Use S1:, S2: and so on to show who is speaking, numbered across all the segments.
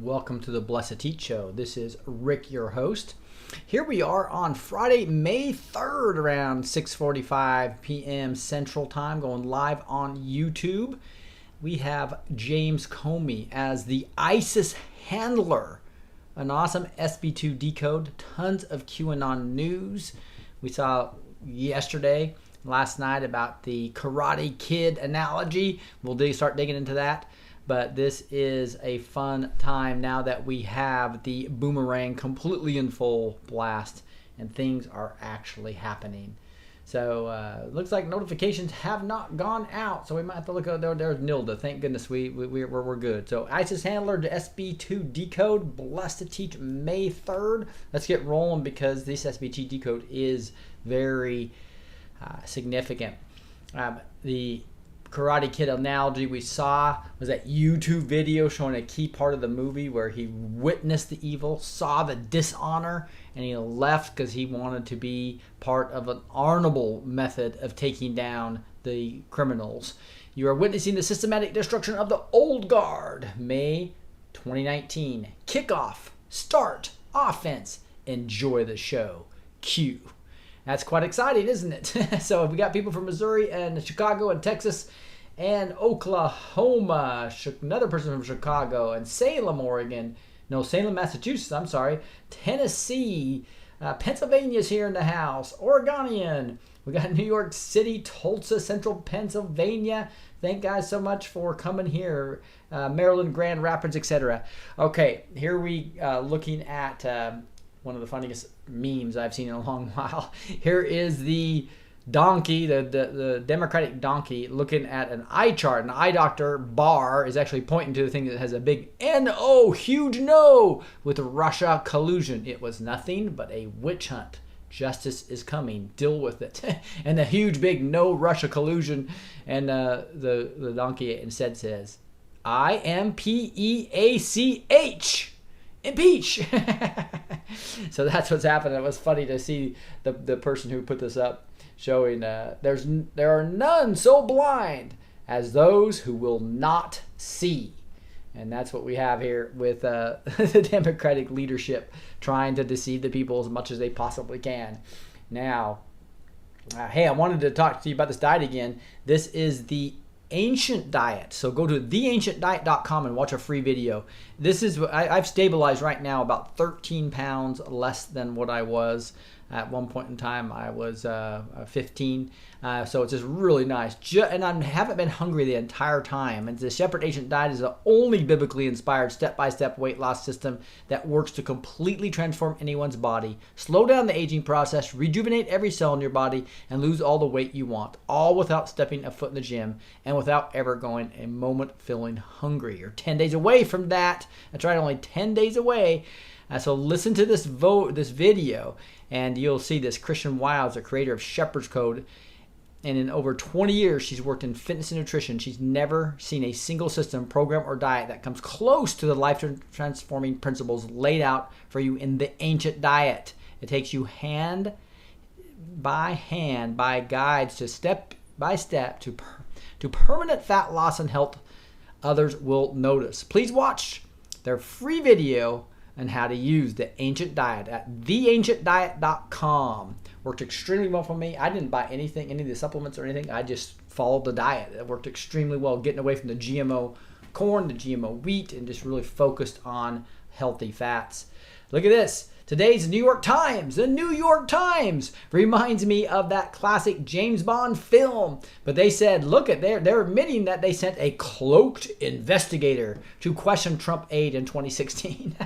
S1: Welcome to the B2T show. This is Rick, your host. Here we are on Friday, May 3rd, around 6:45 p.m. Central Time, going live on YouTube. We have James Comey as the ISIS handler. An awesome SB2 decode, tons of QAnon news. We saw last night about the Karate Kid analogy. We'll start digging into that. But this is a fun time now that we have the boomerang completely in full blast and things are actually happening. So looks like notifications have not gone out, so we might have to look at there's Nilda. Thank goodness we're good. So ISIS handler to SB2 decode, blessed to teach May 3rd. Let's get rolling because this SB2 decode is very significant. The Karate Kid analogy we saw was that YouTube video showing a key part of the movie where he witnessed the evil, saw the dishonor, and he left because he wanted to be part of an honorable method of taking down the criminals. You are witnessing the systematic destruction of the old guard. May 2019. Kickoff. Start. Offense. Enjoy the show. Cue. That's quite exciting, isn't it? So we got people from Missouri and Chicago and Texas and Oklahoma, another person from Chicago and Salem, Massachusetts, I'm sorry, Tennessee, Pennsylvania's here in the house, Oregonian. We got New York City, Tulsa, Central Pennsylvania. Thank guys so much for coming here. Maryland, Grand Rapids, etc. Okay, here we looking at one of the funniest memes I've seen in a long while. Here is the donkey, the Democratic donkey, looking at an eye chart. An eye doctor, Barr, is actually pointing to the thing that has a big N-O, huge no, with Russia collusion. It was nothing but a witch hunt. Justice is coming. Deal with it. And the huge big no Russia collusion. And the donkey instead says, IMPEACH. Impeach. So that's what's happening. It was funny to see the person who put this up showing there are none so blind as those who will not see. And that's what we have here with the Democratic leadership trying to deceive the people as much as they possibly can. Now, hey, I wanted to talk to you about this diet again. This is the Ancient Diet. So go to theancientdiet.com and watch a free video. This is I've stabilized right now about 13 pounds less than what I was at one point in time. I was 15. So it's just really nice. And I haven't been hungry the entire time. And the Shepherd Ancient Diet is the only biblically inspired step-by-step weight loss system that works to completely transform anyone's body, slow down the aging process, rejuvenate every cell in your body, and lose all the weight you want, all without stepping a foot in the gym and without ever going a moment feeling hungry. You're 10 days away from that. That's right, only 10 days away. So listen to this video, and you'll see this. Christian Wiles, the creator of Shepherd's Code, and in over 20 years, she's worked in fitness and nutrition. She's never seen a single system, program, or diet that comes close to the life-transforming principles laid out for you in the Ancient Diet. It takes you hand by guides to step by step to permanent fat loss and health others will notice. Please watch their free video on how to use the Ancient Diet at theancientdiet.com. Worked extremely well for me. I didn't buy any of the supplements or anything. I just followed the diet. It worked extremely well, getting away from the GMO corn, the GMO wheat, and just really focused on healthy fats. Look at this. Today's New York Times. The New York Times reminds me of that classic James Bond film. But they said, look at they're admitting that they sent a cloaked investigator to question Trump aid in 2016.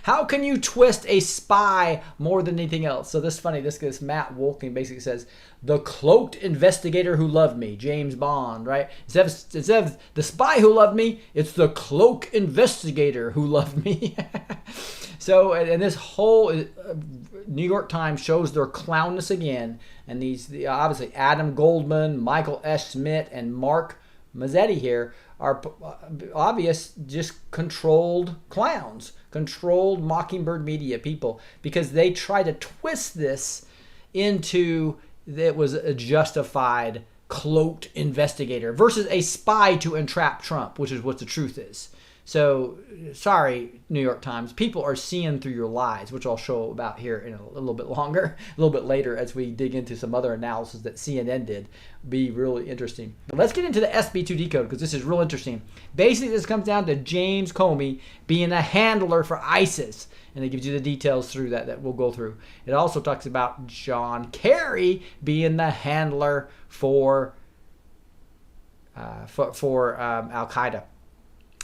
S1: How can you twist a spy more than anything else? So this is funny. This Matt Wolking basically says, the cloaked investigator who loved me, James Bond, right? Instead of the spy who loved me, it's the cloak investigator who loved me. So, and this whole New York Times shows their clownness again. And obviously Adam Goldman, Michael S. Smith, and Mark Mazzetti here are obvious just controlled clowns, controlled Mockingbird Media people, because they try to twist this into that was a justified cloaked investigator versus a spy to entrap Trump, which is what the truth is. So, sorry, New York Times, people are seeing through your lies, which I'll show about here in a little bit longer, a little bit later as we dig into some other analysis that CNN did. Be really interesting. But let's get into the SB2 decode because this is real interesting. Basically, this comes down to James Comey being a handler for ISIS. And it gives you the details through that we'll go through. It also talks about John Kerry being the handler for Al-Qaeda.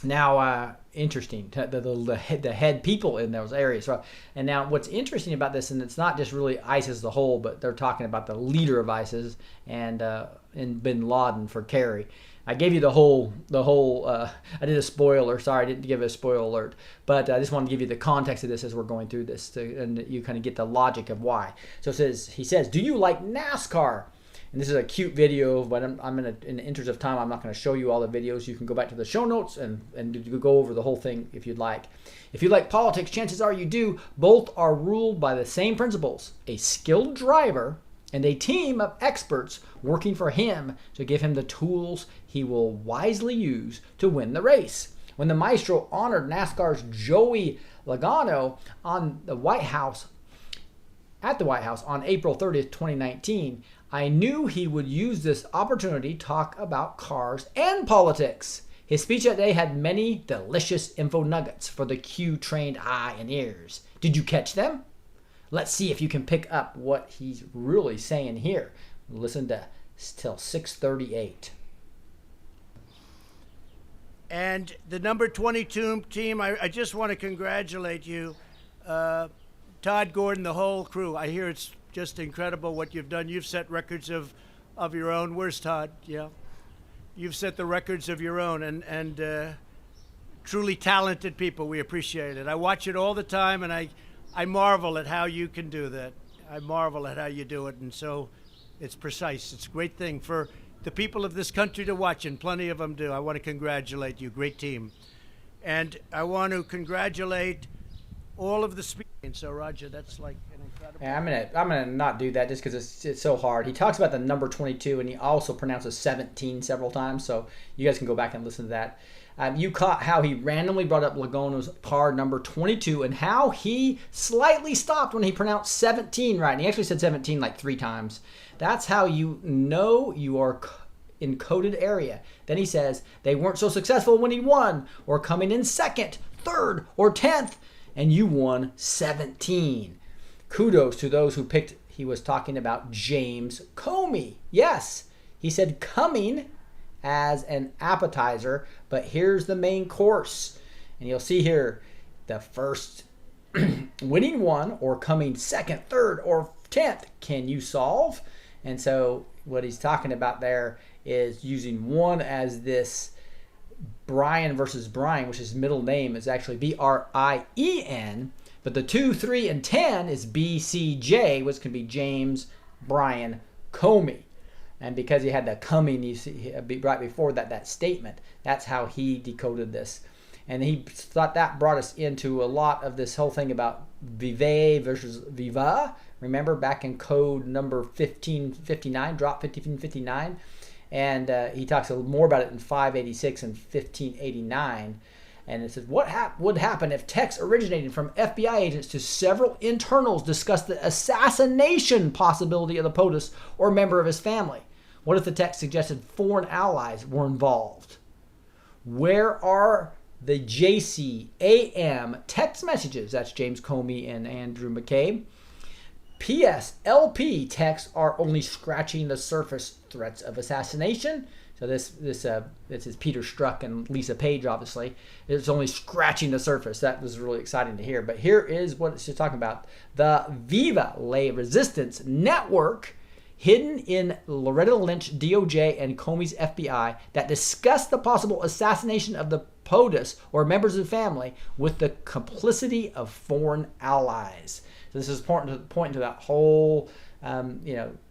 S1: Now, interesting, the head people in those areas. And now what's interesting about this, and it's not just really ISIS as a whole, but they're talking about the leader of ISIS and bin Laden for Kerry. I gave you the whole I did a spoiler. Sorry, I didn't give a spoiler alert. But I just wanted to give you the context of this as we're going through this, and you kind of get the logic of why. So he says, do you like NASCAR? And this is a cute video, but in the interest of time, I'm not going to show you all the videos. You can go back to the show notes and go over the whole thing if you'd like. If you like politics, chances are you do. Both are ruled by the same principles: a skilled driver and a team of experts working for him to give him the tools he will wisely use to win the race. When the maestro honored NASCAR's Joey Logano at the White House on April 30th, 2019, I knew he would use this opportunity to talk about cars and politics. His speech that day had many delicious info nuggets for the Q-trained eye and ears. Did you catch them? Let's see if you can pick up what he's really saying here. Listen to till 6:38.
S2: And the number 22 team, I just want to congratulate you. Todd Gordon, the whole crew. I hear it's just incredible what you've done. You've set records of your own. Where's Todd? Yeah. You've set the records of your own, and truly talented people. We appreciate it. I watch it all the time, and I marvel at how you can do that. I marvel at how you do it, and so it's precise. It's a great thing for the people of this country to watch, and plenty of them do. I want to congratulate you. Great team. And I want to congratulate all of the speakers. So, Roger, that's like an incredible...
S1: Yeah, I'm gonna not do that just because it's so hard. He talks about the number 22, and he also pronounces 17 several times, so you guys can go back and listen to that. You caught how he randomly brought up Logano's car number 22 and how he slightly stopped when he pronounced 17 right. And he actually said 17 like 3 times. That's how you know you are in coded area. Then he says they weren't so successful when he won, or coming in second, third, or 10th, and you won 17. Kudos to those who picked. He was talking about James Comey. Yes, he said coming as an appetizer, but here's the main course. And you'll see here the first winning one, or coming second, third, or 10th. Can you solve? And so what he's talking about there is using one as this Brian versus Brian, which his middle name is actually Brien, but the 2, 3, and 10 is BCJ, which can be James Brian Comey. And because he had the coming, you see, right before that statement, that's how he decoded this. And he thought that brought us into a lot of this whole thing about Vive versus Viva. Remember back in code number 1559, drop 1559? And he talks a little more about it in 586 and 1589. And it says, what would happen if text originating from FBI agents to several internals discussed the assassination possibility of the POTUS or member of his family? What if the text suggested foreign allies were involved? Where are the JCAM text messages? That's James Comey and Andrew McCabe. P.S. LP texts are only scratching the surface. Threats of assassination. So this is Peter Strzok and Lisa Page, obviously. It's only scratching the surface. That was really exciting to hear. But here is what she's talking about. The Viva La Resistance Network, hidden in Loretta Lynch, DOJ, and Comey's FBI, that discussed the possible assassination of the POTUS or members of the family with the complicity of foreign allies. So this is important to point to that whole...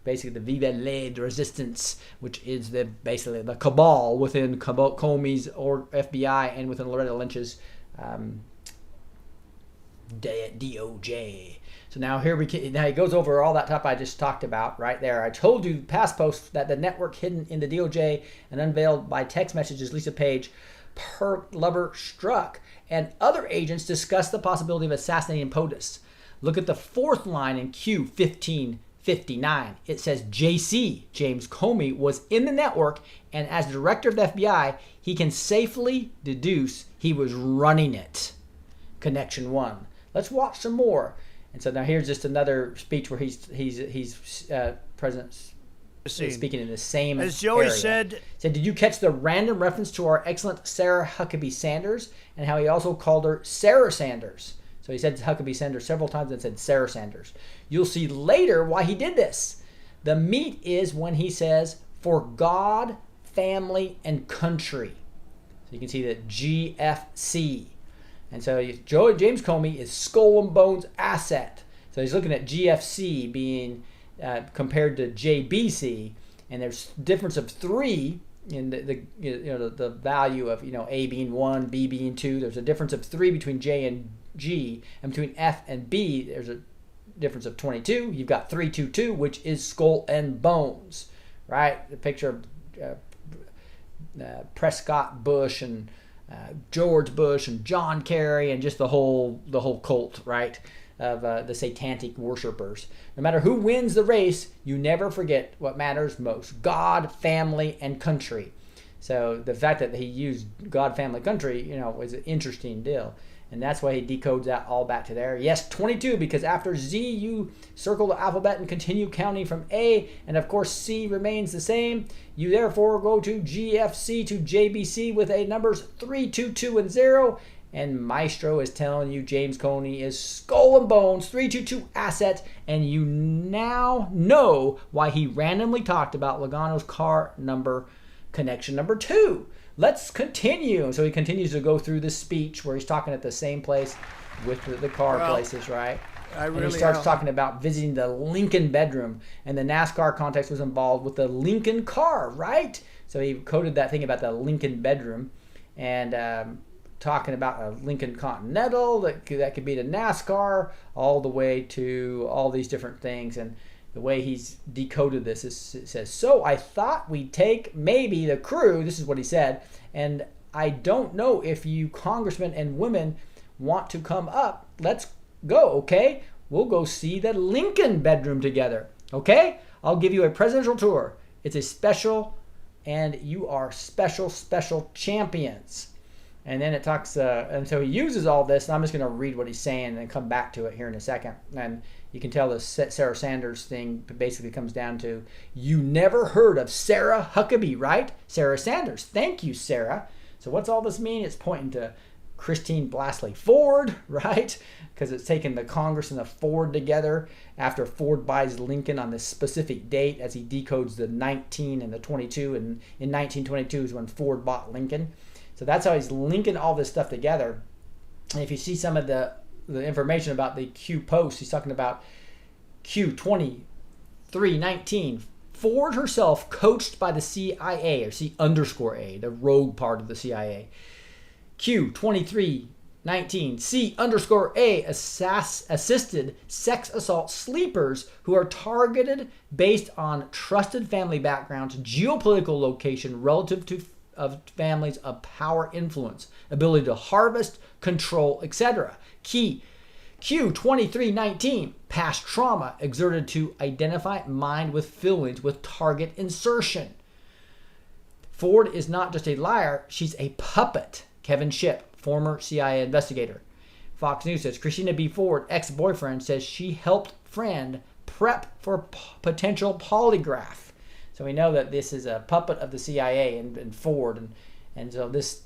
S1: basically the Vive la Resistance, which is basically the cabal within Comey's or FBI and within Loretta Lynch's DOJ. So now now he goes over all that stuff I just talked about right there. I told you past posts that the network hidden in the DOJ and unveiled by text messages Lisa Page perk lover struck, and other agents discussed the possibility of assassinating POTUS. Look at the fourth line in Q1559. It says JC, James Comey, was in the network, and as director of the FBI, he can safely deduce he was running it. Connection 1. Let's watch some more. And so now here's just another speech where he's President speaking in the same
S2: as Joey
S1: area.
S2: said,
S1: did you catch the random reference to our excellent Sarah Huckabee Sanders and how he also called her Sarah Sanders? So he said Huckabee Sanders several times and said Sarah Sanders. You'll see later why he did this. The meat is when he says, for God, family, and country. So you can see that GFC. And so James Comey is Skull and Bones asset. So he's looking at GFC being compared to JBC, and there's difference of 3 in the value of A being 1, B being 2. There's a difference of 3 between J and G, and between F and B there's a difference of 22. You've got 322, which is Skull and Bones, right? The picture of Prescott Bush and George Bush and John Kerry and just the whole cult, right, of the satanic worshipers. No matter who wins the race, you never forget what matters most: God, family, and country. So the fact that he used God, family, country, is an interesting deal. And that's why he decodes that all back to there. Yes, 22, because after Z, you circle the alphabet and continue counting from A, and of course C remains the same. You therefore go to GFC to JBC with a numbers 3, 2, 2, and 0. And Maestro is telling you James Comey is Skull and Bones, 322 asset, and you now know why he randomly talked about Logano's car number, connection number 2. Let's continue. So he continues to go through this speech where he's talking at the same place with the car places, right? And he starts talking about visiting the Lincoln bedroom, and the NASCAR context was involved with the Lincoln car, right? So he quoted that thing about the Lincoln bedroom, and talking about a Lincoln Continental that could be the NASCAR, all the way to all these different things. And the way he's decoded this is, it says, so I thought we'd take maybe the crew, this is what he said, and I don't know if you congressmen and women want to come up. Let's go, okay? We'll go see the Lincoln bedroom together, okay? I'll give you a presidential tour. It's a special, and you are special champions. And then it talks, and so he uses all this, and I'm just going to read what he's saying and then come back to it here in a second. And you can tell the Sarah Sanders thing basically comes down to, you never heard of Sarah Huckabee, right? Sarah Sanders. Thank you, Sarah. So what's all this mean? It's pointing to Christine Blasey Ford, right? Because it's taking the Congress and the Ford together after Ford buys Lincoln on this specific date as he decodes the 19 and the 22. And in 1922 is when Ford bought Lincoln. So that's how he's linking all this stuff together. And if you see some of the information about the Q post, he's talking about Q2319. Ford herself coached by the CIA, or C_A, the rogue part of the CIA. Q2319, C_A assisted sex assault sleepers who are targeted based on trusted family backgrounds, geopolitical location relative to of families of power, influence, ability to harvest, control, etc. Key Q2319, past trauma exerted to identify mind with feelings with target insertion. Ford is not just a liar, she's a puppet. Kevin Shipp, former CIA investigator. Fox News says Christina B. Ford, ex-boyfriend, says she helped friend prep for potential polygraph. So we know that this is a puppet of the CIA and Ford. And so this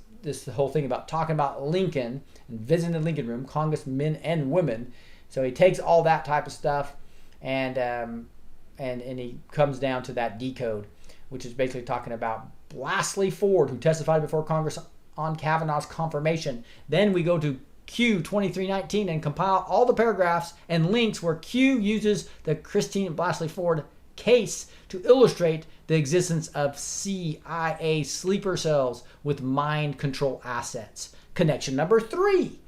S1: whole thing about talking about Lincoln and visiting the Lincoln room, congressmen and women. So he takes all that type of stuff and he comes down to that decode, which is basically talking about Blasey Ford, who testified before Congress on Kavanaugh's confirmation. Then we go to Q2319 and compile all the paragraphs and links where Q uses the Christine Blasey Ford case to illustrate the existence of CIA sleeper cells with mind control assets. Connection number 3.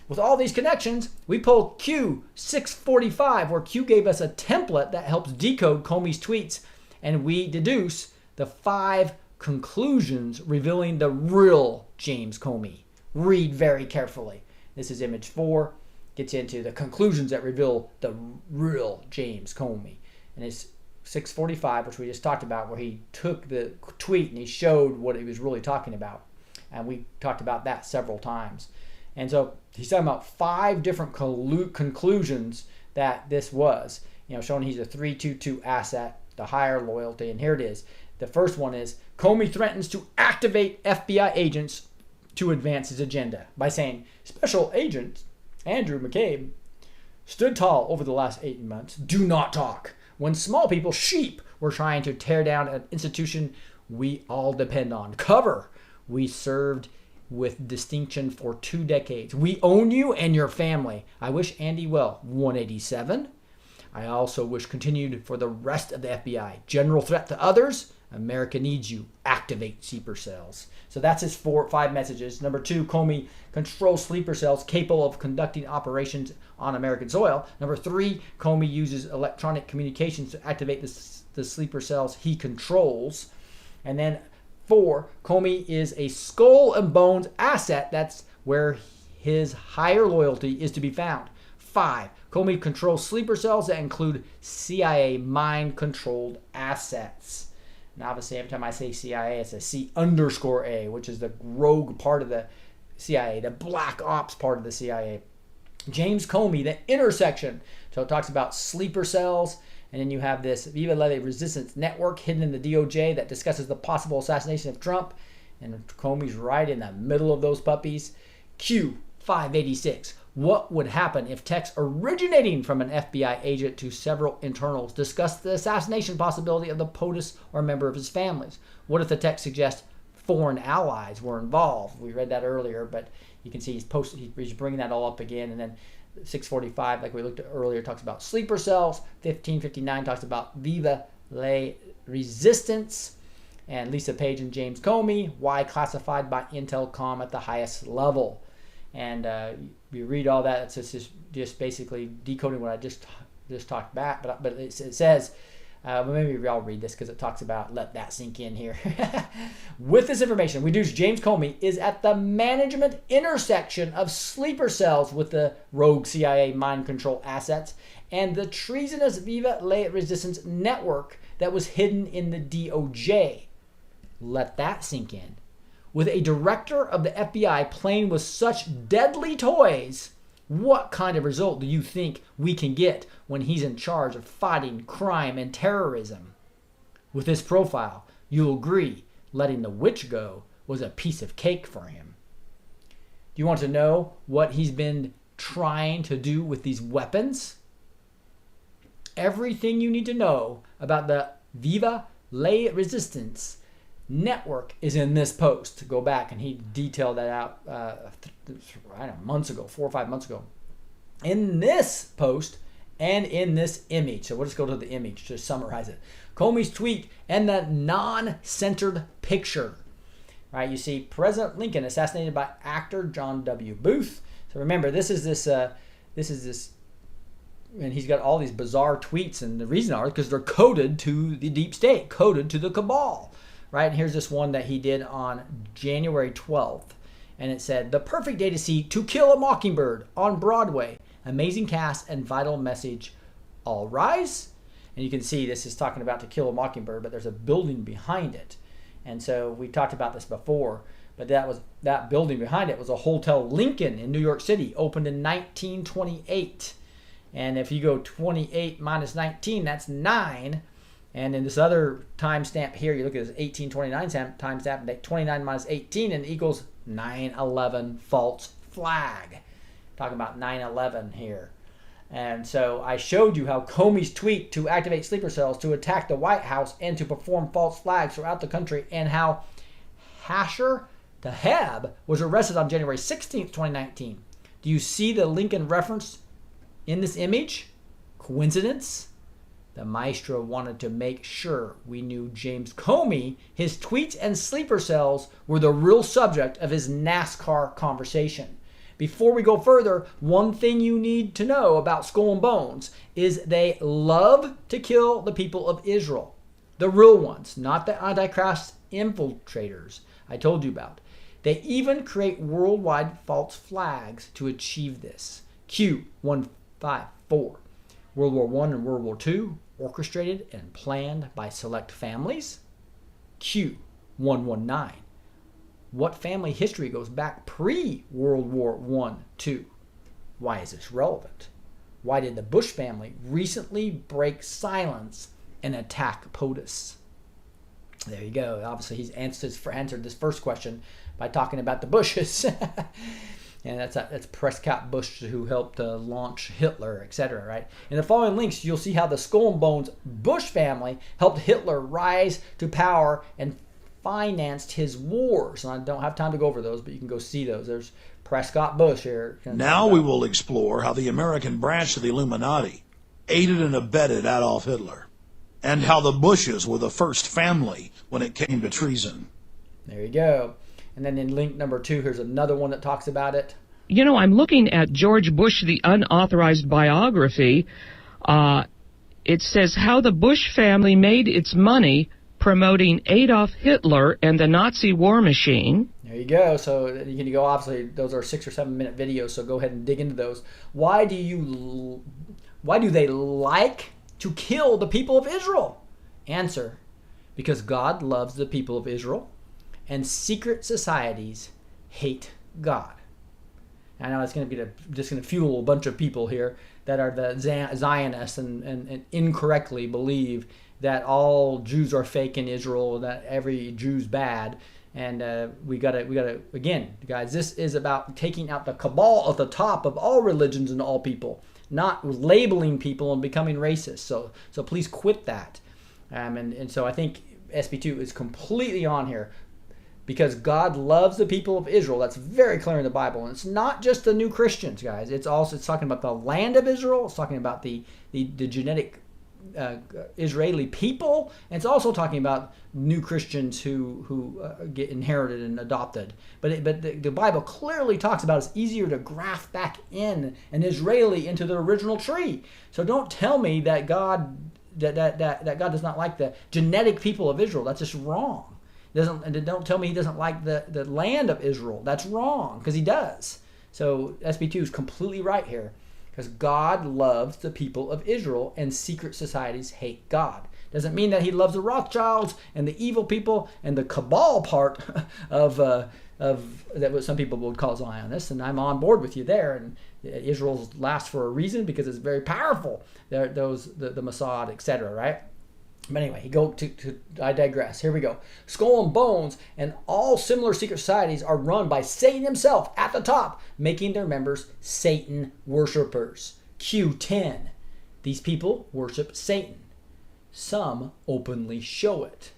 S1: With all these connections, we pull Q645, where Q gave us a template that helps decode Comey's tweets, and we deduce the 5 conclusions revealing the real James Comey. Read very carefully. This is image 4. Gets into the conclusions that reveal the real James Comey. And it's 6:45, which we just talked about, where he took the tweet and he showed what he was really talking about. And we talked about that several times. And so he's talking about 5 different conclusions that this was, showing he's a 322 asset, the higher loyalty. And here it is. The first one is Comey threatens to activate FBI agents to advance his agenda by saying Special Agent Andrew McCabe stood tall over the last 8 months. Do not talk. When small people, sheep, were trying to tear down an institution we all depend on. Cover. We served with distinction for 2 decades. We own you and your family. I wish Andy well. 187. I also wish continued for the rest of the FBI. General threat to others. America needs you. Activate sleeper cells. So that's his 5 messages. Number 2, Comey controls sleeper cells capable of conducting operations on American soil. Number 3, Comey uses electronic communications to activate the sleeper cells he controls. And then 4, Comey is a skull and bones asset. That's where his higher loyalty is to be found. 5, Comey controls sleeper cells that include CIA mind-controlled assets. And obviously, every time I say CIA, it's a C_A, which is the rogue part of the CIA, the black ops part of the CIA. James Comey, the intersection. So it talks about sleeper cells. And then you have this Viva La Resistance network hidden in the DOJ that discusses the possible assassination of Trump. And Comey's right in the middle of those puppies. Q586. What would happen if texts originating from an FBI agent to several internals discuss the assassination possibility of the POTUS or a member of his families? What if the text suggests foreign allies were involved? We read that earlier, but you can see he's bringing that all up again. And then 6:45, like we looked at earlier, talks about sleeper cells. 15:59 talks about Viva La Resistance. And Lisa Page and James Comey, why classified by Intelcom at the highest level. And you read all that. It's just basically decoding what I just talked back. But it says, maybe I'll read this because it talks about, let that sink in here. With this information, we deduce James Comey is at the management intersection of sleeper cells with the rogue CIA mind control assets and the treasonous Viva La Resistance network that was hidden in the DOJ. Let that sink in. With a director of the FBI playing with such deadly toys, what kind of result do you think we can get when he's in charge of fighting crime and terrorism? With his profile, you'll agree letting the witch go was a piece of cake for him. Do you want to know what he's been trying to do with these weapons? Everything you need to know about the Viva La Resistance network is in this post. Go back and he detailed that out months ago, 4 or 5 months ago, in this post and in this image. So we'll just go to the image to summarize it. Comey's tweet and the non-centered picture. Right, you see President Lincoln assassinated by actor John W. Booth. So remember, this is this, and he's got all these bizarre tweets, and the reason are because they're coded to the deep state, coded to the cabal. Right, and here's this one that he did on January 12th. And it said, the perfect day to see To Kill a Mockingbird on Broadway. Amazing cast and vital message. All rise. And you can see this is talking about To Kill a Mockingbird, but there's a building behind it. And so we talked about this before, but that building behind it was a Hotel Lincoln in New York City, opened in 1928. And if you go 28 minus 19, that's 9. And in this other timestamp here, you look at this 1829 timestamp, 29 minus 18, and it equals 9/11 false flag. Talking about 9/11 here. And so I showed you how Comey's tweet to activate sleeper cells to attack the White House and to perform false flags throughout the country, and how Hasher Tahab was arrested on January 16th, 2019. Do you see the Lincoln reference in this image? Coincidence? The maestro wanted to make sure we knew James Comey, his tweets and sleeper cells were the real subject of his NASCAR conversation. Before we go further, one thing you need to know about Skull and Bones is they love to kill the people of Israel. The real ones, not the Antichrist infiltrators I told you about. They even create worldwide false flags to achieve this. Q154. World War I and World War II, orchestrated and planned by select families. Q119. What family history goes back pre-World War I, II? Why is this relevant? Why did the Bush family recently break silence and attack POTUS? There you go. Obviously, he's answered this first question by talking about the Bushes. And that's Prescott Bush, who helped launch Hitler, etc. Right? In the following links, you'll see how the Skull and Bones Bush family helped Hitler rise to power and financed his wars. And I don't have time to go over those, but you can go see those. There's Prescott Bush here.
S3: Now we will explore how the American branch of the Illuminati aided and abetted Adolf Hitler, and how the Bushes were the first family when it came to treason.
S1: There you go. And then in link number 2, here's another one that talks about it.
S4: You know, I'm looking at George Bush, the unauthorized biography. It says how the Bush family made its money promoting Adolf Hitler and the Nazi war machine.
S1: There you go. So you can go, obviously, those are 6 or 7 minute videos, so go ahead and dig into those. Why do they like to kill the people of Israel? Answer: because God loves the people of Israel, and secret societies hate God. I know it's going to be just going to fuel a bunch of people here that are the Zionists and incorrectly believe that all Jews are fake in Israel, that every Jew's bad. And we gotta again, guys, this is about taking out the cabal at the top of all religions and all people, not labeling people and becoming racist. So please quit that. And so I think SB2 is completely on here, because God loves the people of Israel. That's very clear in the Bible. And it's not just the new Christians, guys. It's talking about the land of Israel. It's talking about the genetic Israeli people. And it's also talking about new Christians who get inherited and adopted. But the Bible clearly talks about it's easier to graft back in an Israeli into the original tree. So don't tell me that God that God does not like the genetic people of Israel. That's just wrong. Don't tell me he doesn't like the land of Israel. That's wrong, because he does. So SB2 is completely right here, because God loves the people of Israel, and secret societies hate God. Doesn't mean that he loves the Rothschilds and the evil people and the cabal part of that what some people would call Zionists, and I'm on board with you there. And Israel lasts for a reason, because it's very powerful. The Mossad, etc. Right? But anyway, I digress. Here we go. Skull and Bones and all similar secret societies are run by Satan himself at the top, making their members Satan worshippers. Q10. These people worship Satan. Some openly show it.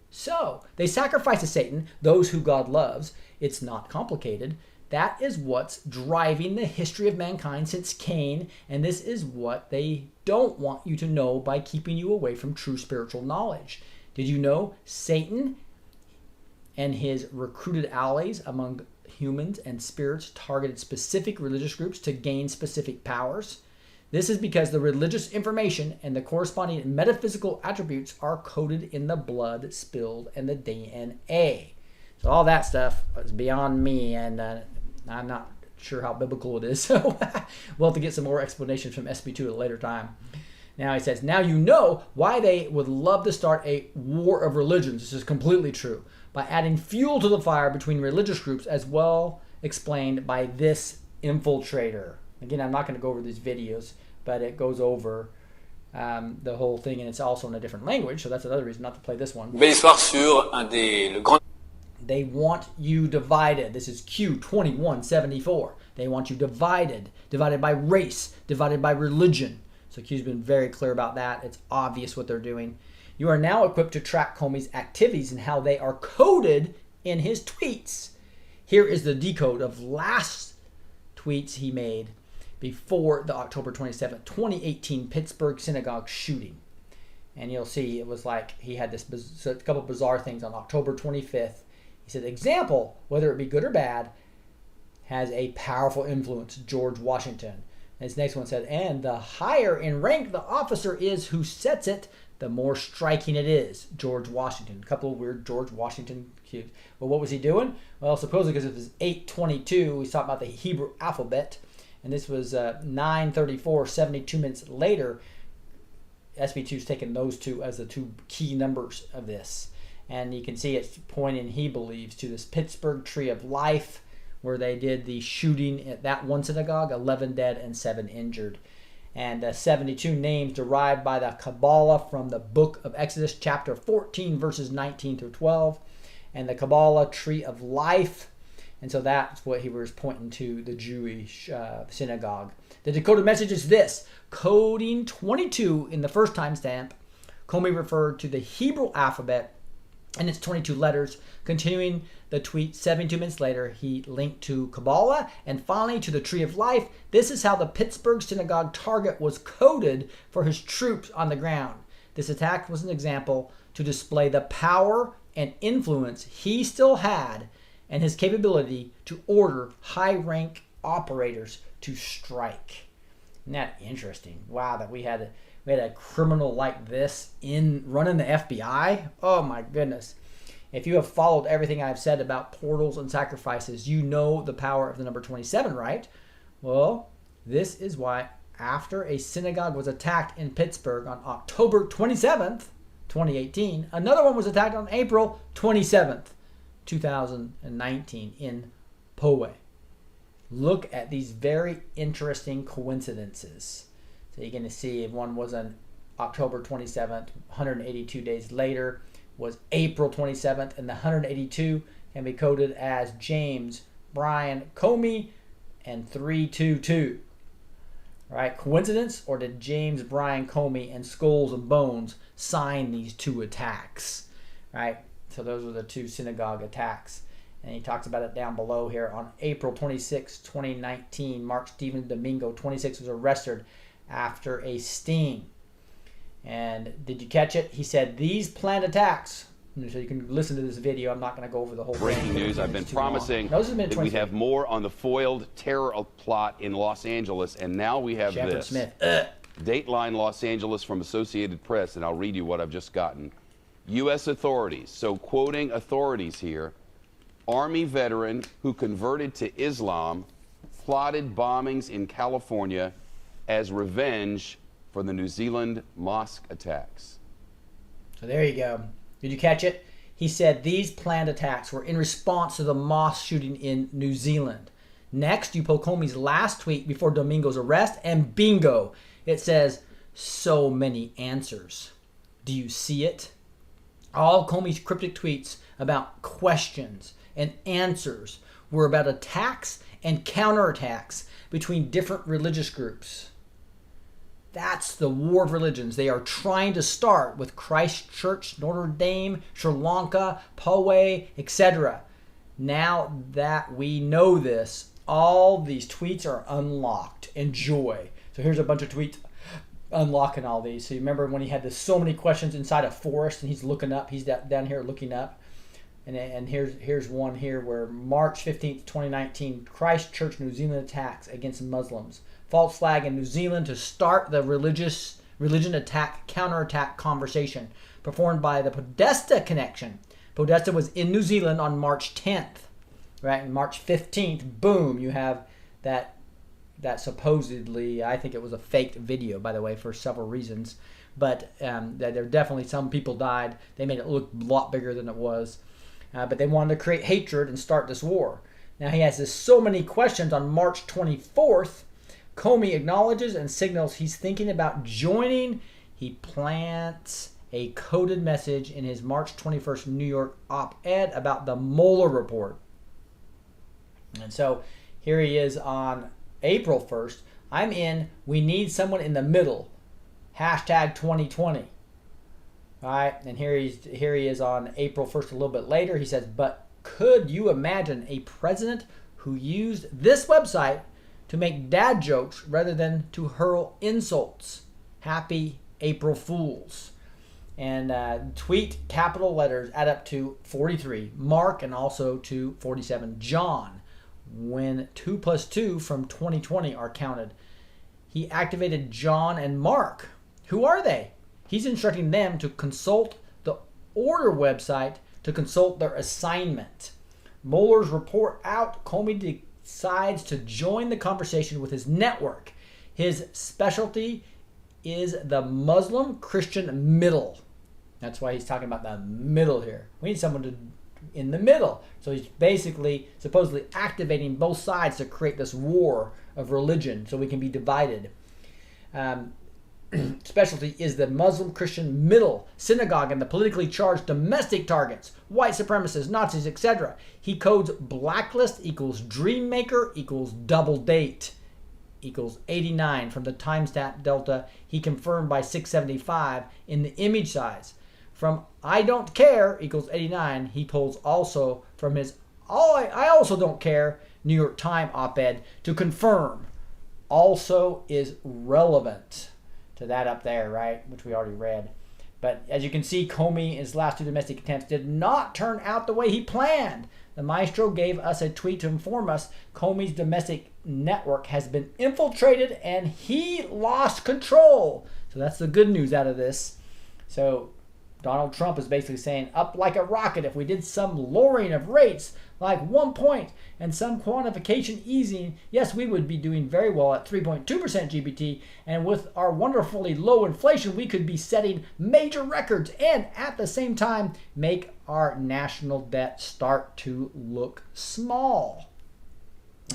S1: So, they sacrifice to Satan, those who God loves. It's not complicated. That is what's driving the history of mankind since Cain, and this is what they don't want you to know by keeping you away from true spiritual knowledge. Did you know Satan and his recruited allies among humans and spirits targeted specific religious groups to gain specific powers? This is because the religious information and the corresponding metaphysical attributes are coded in the blood spilled and the DNA. So all that stuff is beyond me, and I'm not sure how biblical it is, so we'll have to get some more explanations from SB2 at a later time. Now he says, now you know why they would love to start a war of religions. This is completely true. By adding fuel to the fire between religious groups, as well explained by this infiltrator. Again, I'm not going to go over these videos, but it goes over the whole thing, and it's also in a different language, so that's another reason not to play this one.
S5: Belle histoire sur un des le grand.
S1: They want you divided. This is Q2174. They want you divided by race, divided by religion. So Q's been very clear about that. It's obvious what they're doing. You are now equipped to track Comey's activities and how they are coded in his tweets. Here is the decode of last tweets he made before the October 27, 2018 Pittsburgh synagogue shooting. And you'll see it was like he had a couple bizarre things on October 25th. He said, example, whether it be good or bad, has a powerful influence, George Washington. And his next one said, and the higher in rank the officer is who sets it, the more striking it is, George Washington. A couple of weird George Washington accused. Well, what was he doing? Well, supposedly because it was 8:22, he's talking about the Hebrew alphabet, and this was 9:34, 72 minutes later. SB2's taken those two as the two key numbers of this. And you can see it's pointing, he believes, to this Pittsburgh Tree of Life, where they did the shooting at that one synagogue, 11 dead and 7 injured. And 72 names derived by the Kabbalah from the book of Exodus, chapter 14, verses 19 through 12. And the Kabbalah Tree of Life. And so that's what he was pointing to, the Jewish synagogue. The decoded message is this: coding 22 in the first timestamp. Comey referred to the Hebrew alphabet and its 22 letters. Continuing the tweet 72 minutes later, he linked to Kabbalah and finally to the Tree of Life. This is how the Pittsburgh synagogue target was coded for his troops on the ground. This attack was an example to display the power and influence he still had and his capability to order high-rank operators to strike. Isn't that interesting? Wow, that we had a criminal like this running the FBI. Oh my goodness. If you have followed everything I've said about portals and sacrifices, you know the power of the number 27, right? Well, this is why after a synagogue was attacked in Pittsburgh on October 27th, 2018, another one was attacked on April 27th, 2019 in Poway. Look at these very interesting coincidences. So you're going to see if one was on October 27th, 182 days later was April 27th, and the 182 can be coded as James Brian Comey and 322. Right? Coincidence, or did James Brian Comey and Skulls and Bones sign these two attacks? Right? So those were the two synagogue attacks. And he talks about it down below here. On April 26, 2019, Mark Stephen Domingo, 26, was arrested after a sting. And did you catch it? He said these planned attacks. So you can listen to this video. I'm not going to go over the whole
S6: Breaking
S1: thing.
S6: news. I've been promising that we have more on the foiled terror plot in Los Angeles, and now we have
S1: Shepard
S6: this.
S1: Smith.
S6: Dateline Los Angeles from Associated Press, and I'll read you what I've just gotten. U.S. authorities, so quoting authorities here, Army veteran who converted to Islam plotted bombings in California as revenge for the New Zealand mosque attacks.
S1: So there you go. Did you catch it? He said these planned attacks were in response to the mosque shooting in New Zealand. Next, you pull Comey's last tweet before Domingo's arrest, and bingo, it says, so many answers. Do you see it? All Comey's cryptic tweets about questions and answers were about attacks and counterattacks between different religious groups. That's the war of religions. They are trying to start with Christ Church, Notre Dame, Sri Lanka, Poway, etc. Now that we know this, all these tweets are unlocked. Enjoy. So here's a bunch of tweets unlocking all these. So you remember when he had so many questions inside a forest and he's looking up, he's down here looking up. And here's one here where March 15th, 2019, Christchurch, New Zealand attacks against Muslims. False flag in New Zealand to start the religion attack, counterattack conversation performed by the Podesta Connection. Podesta was in New Zealand on March 10th, right? And March 15th, boom, you have that supposedly, I think it was a faked video, by the way, for several reasons. But there definitely some people died. They made it look a lot bigger than it was. But they wanted to create hatred and start this war. Now he has so many questions on March 24th. Comey acknowledges and signals he's thinking about joining. He plants a coded message in his March 21st New York op-ed about the Mueller report. And so here he is on April 1st. I'm in. We need someone in the middle. Hashtag 2020. All right, and here he is on April 1st a little bit later. He says, but could you imagine a president who used this website to make dad jokes rather than to hurl insults? Happy April Fools. And tweet capital letters add up to 43. Mark, and also to 47. John, when 2 plus 2 from 2020 are counted. He activated John and Mark. Who are they? He's instructing them to consult the order website to consult their assignment. Mueller's report out, Comey decides to join the conversation with his network. His specialty is the Muslim Christian middle. That's why he's talking about the middle here. We need someone in the middle. So he's basically supposedly activating both sides to create this war of religion so we can be divided. Specialty is the Muslim Christian middle, synagogue, and the politically charged domestic targets, white supremacists, Nazis, etc. He codes blacklist equals dream maker equals double date equals 89 from the timestamp delta he confirmed by 675 in the image size. From I don't care equals 89, he pulls also from his I also don't care New York Times op-ed to confirm also is relevant to that up there, right? Which we already read. But as you can see, Comey, his last two domestic attempts did not turn out the way he planned. The maestro gave us a tweet to inform us Comey's domestic network has been infiltrated and he lost control. So that's the good news out of this. So Donald Trump is basically saying up like a rocket. If we did some lowering of rates like 1 point and some quantification easing, yes, we would be doing very well at 3.2% GBT. And with our wonderfully low inflation, we could be setting major records and at the same time make our national debt start to look small.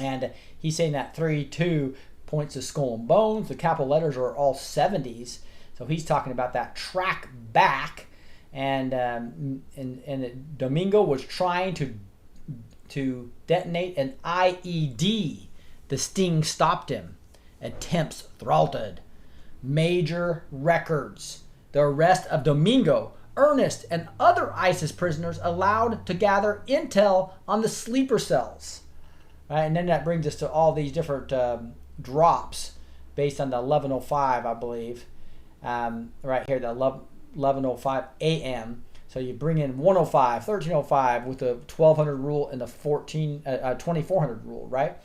S1: And he's saying that 3.2 points to skull and bones. The capital letters are all 70s. So he's talking about that track back. And Domingo was trying to detonate an IED. The sting stopped him. Attempts thwarted. Major records. The arrest of Domingo, Ernest, and other ISIS prisoners allowed to gather intel on the sleeper cells. Right, and then that brings us to all these different drops based on the 11:05, I believe. Right here, the 11:05 a.m. So you bring in 105, 1305 with the 1200 rule and the 2400 rule, right?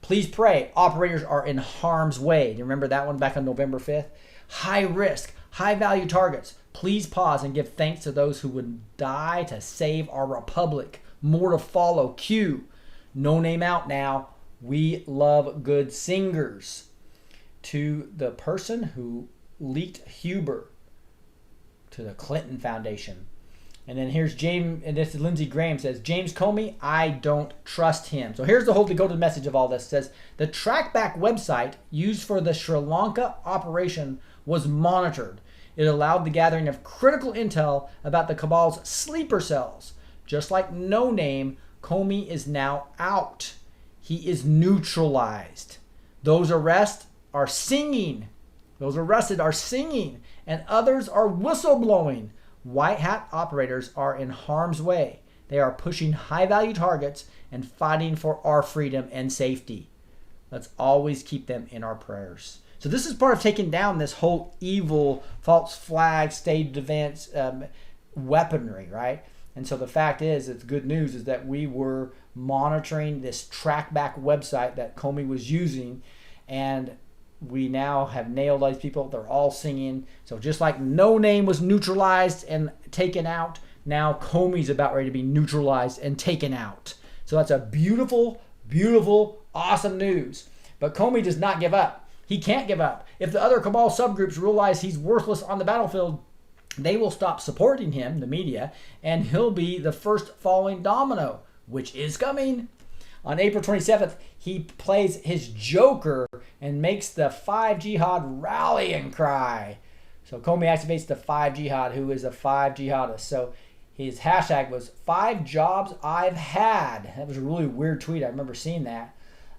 S1: Please pray. Operators are in harm's way. You remember that one back on November 5th? High risk, high value targets. Please pause and give thanks to those who would die to save our republic. More to follow. Q. No name out now. We love good singers. To the person who leaked Huber to the Clinton Foundation. And then here's James, and this is Lindsey Graham says, James Comey, I don't trust him. So here's the whole decoded message of all this. It says, the trackback website used for the Sri Lanka operation was monitored. It allowed the gathering of critical intel about the cabal's sleeper cells. Just like No Name, Comey is now out. He is neutralized. Those arrested are singing, and others are whistleblowing. White hat operators are in harm's way. They are pushing high-value targets and fighting for our freedom and safety. Let's always keep them in our prayers. So this is part of taking down this whole evil, false flag, state defense weaponry, right? And so the fact is, it's good news, is that we were monitoring this trackback website that Comey was using, and we now have nailed these people. They're all singing. So just like No Name was neutralized and taken out, now Comey's about ready to be neutralized and taken out. So that's a beautiful, beautiful, awesome news. But Comey does not give up. He can't give up. If the other cabal subgroups realize he's worthless on the battlefield, they will stop supporting him, the media, and he'll be the first falling domino, which is coming. On April 27th, he plays his Joker and makes the 5 Jihad rallying cry. So Comey activates the 5 Jihad, who is a 5 jihadist. So his hashtag was 5 jobs I've had. That was a really weird tweet. I remember seeing that.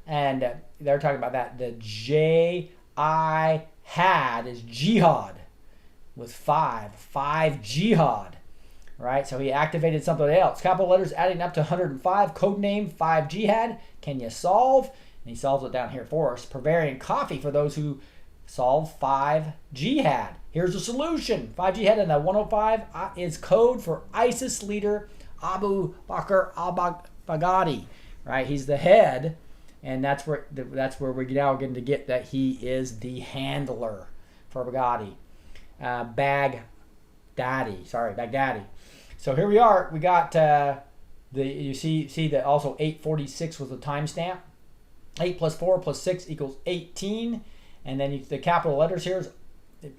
S1: And they're talking about that. The J-I had is jihad with 5 jihad. Right, so he activated something else. Capital letters adding up to 105. Codename 5 Jihad. Can you solve? And he solves it down here for us. Bavarian coffee for those who solve 5 Jihad. Here's the solution. 5 Jihad and the 105 is code for ISIS leader Abu Bakr al-Baghdadi. Right, he's the head, and that's where we're now going to get that he is the handler for Baghdadi. Baghdadi. So here we are. We got you see that also 846 was the timestamp. 8 plus 4 plus 6 equals 18, and then the capital letters here is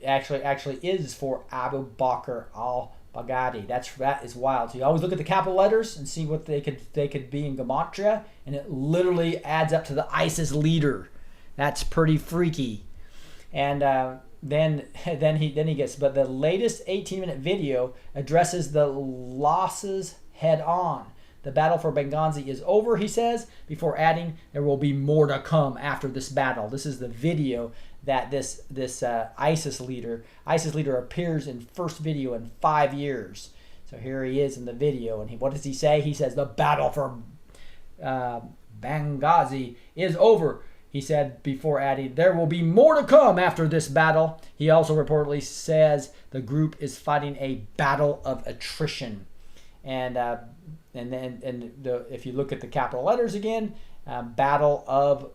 S1: actually is for Abu Bakr al-Baghdadi. That is wild. So you always look at the capital letters and see what they could be in gematria, and it literally adds up to the ISIS leader. That's pretty freaky. And then he gets, but the latest 18-minute video addresses the losses head on. The battle for Benghazi is over, he says, before adding, there will be more to come after this battle. This is the video that this ISIS leader appears in first video in 5 years. So here he is in the video, and what does he say? He says the battle for Benghazi is over. He said before adding, there will be more to come after this battle. He also reportedly says the group is fighting a battle of attrition. And if you look at the capital letters again, Battle of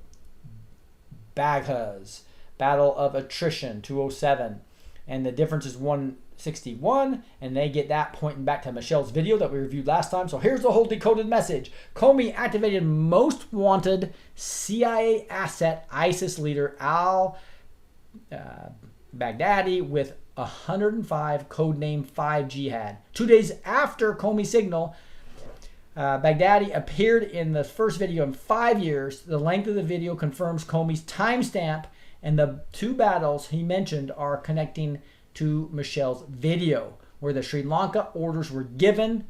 S1: Baghuz, Battle of Attrition, 207. And the difference is 161, and they get that pointing back to Michelle's video that we reviewed last time. So here's the whole decoded message. Comey activated most wanted CIA asset ISIS leader al-Baghdadi with 105 codename 5 Jihad. 2 days after Comey's signal, Baghdadi appeared in the first video in 5 years. The length of the video confirms Comey's timestamp, and the 2 battles he mentioned are connecting to Michelle's video, where the Sri Lanka orders were given.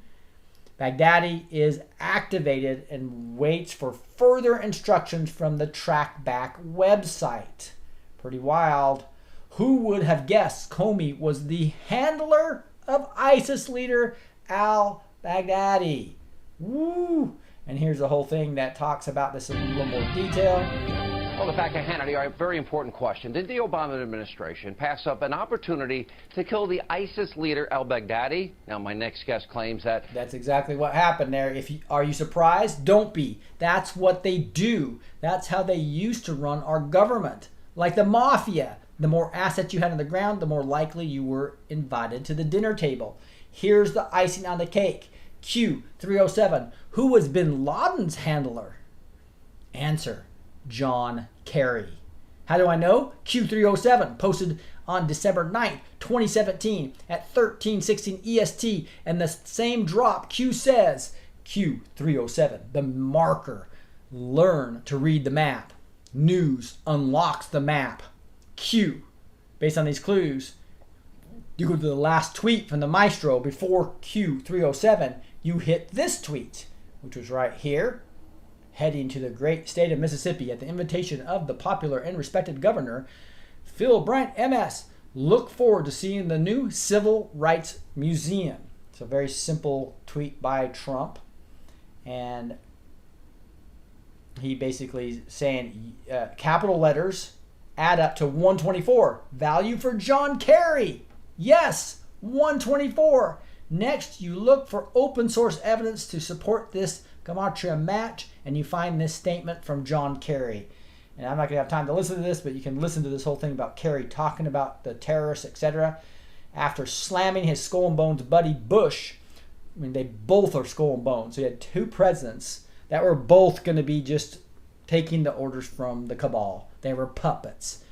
S1: Baghdadi is activated and waits for further instructions from the TrackBack website. Pretty wild. Who would have guessed Comey was the handler of ISIS leader al-Baghdadi? Woo! And here's the whole thing that talks about this in a little more detail.
S7: Well, in fact, Hannity, a very important question. Did the Obama administration pass up an opportunity to kill the ISIS leader al-Baghdadi? Now, my next guest claims that...
S1: That's exactly what happened there. Are you surprised? Don't be. That's what they do. That's how they used to run our government. Like the mafia. The more assets you had on the ground, the more likely you were invited to the dinner table. Here's the icing on the cake. Q307. Who was bin Laden's handler? Answer. John Kerry. How do I know? Q307 posted on December 9th, 2017 at 13:16 EST, and the same drop Q says Q307, the marker. Learn to read the map. News unlocks the map. Q. Based on these clues, you go to the last tweet from the maestro before Q307, you hit this tweet, which was right here. Heading to the great state of Mississippi at the invitation of the popular and respected governor, Phil Bryant, MS. Look forward to seeing the new Civil Rights Museum. It's a very simple tweet by Trump. And he basically saying capital letters add up to 124. Value for John Kerry. Yes, 124. Next, you look for open source evidence to support this gematria match, and you find this statement from John Kerry. And I'm not going to have time to listen to this, but you can listen to this whole thing about Kerry talking about the terrorists, etc. After slamming his skull and bones buddy Bush, I mean, they both are skull and bones. So you had 2 presidents that were both going to be just taking the orders from the cabal. They were puppets.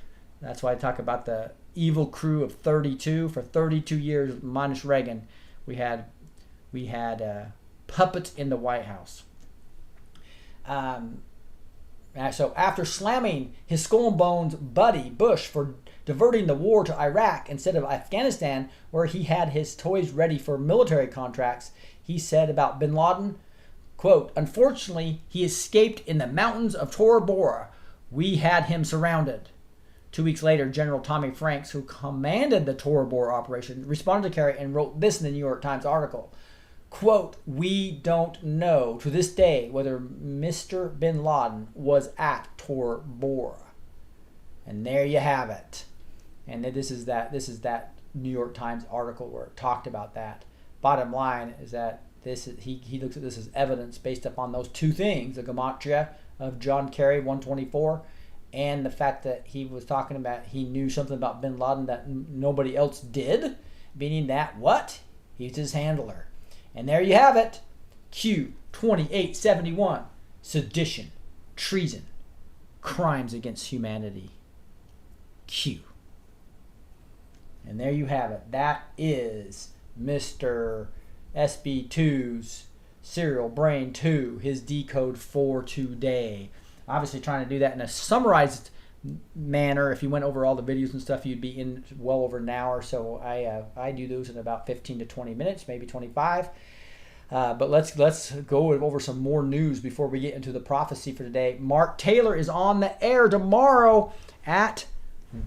S1: That's why I talk about the evil crew of 32. For 32 years, minus Reagan, we had puppets in the White House. So after slamming his skull and bones buddy Bush for diverting the war to Iraq instead of Afghanistan, where he had his toys ready for military contracts, he said about bin Laden, quote, unfortunately, he escaped in the mountains of Tora Bora. We had him surrounded. 2 weeks later, General Tommy Franks, who commanded the Tora Bora operation, responded to Kerry and wrote this in the New York Times article. Quote, we don't know to this day whether Mr. bin Laden was at Tora Bora. And there you have it. And this is that New York Times article where it talked about that. Bottom line is that he looks at this as evidence based upon those 2 things, the gematria of John Kerry 124, and the fact that he was talking about he knew something about bin Laden that nobody else did, meaning that what? He's his handler. And there you have it. Q2871. Sedition, treason, crimes against humanity. Q. And there you have it. That is Mr. SB2's Serial Brain 2, his Decode for today. Obviously trying to do that in a summarized manner. If you went over all the videos and stuff, you'd be in well over an hour. So I do those in about 15 to 20 minutes, maybe 25. But let's go over some more news before we get into the prophecy for today. Mark Taylor is on the air tomorrow at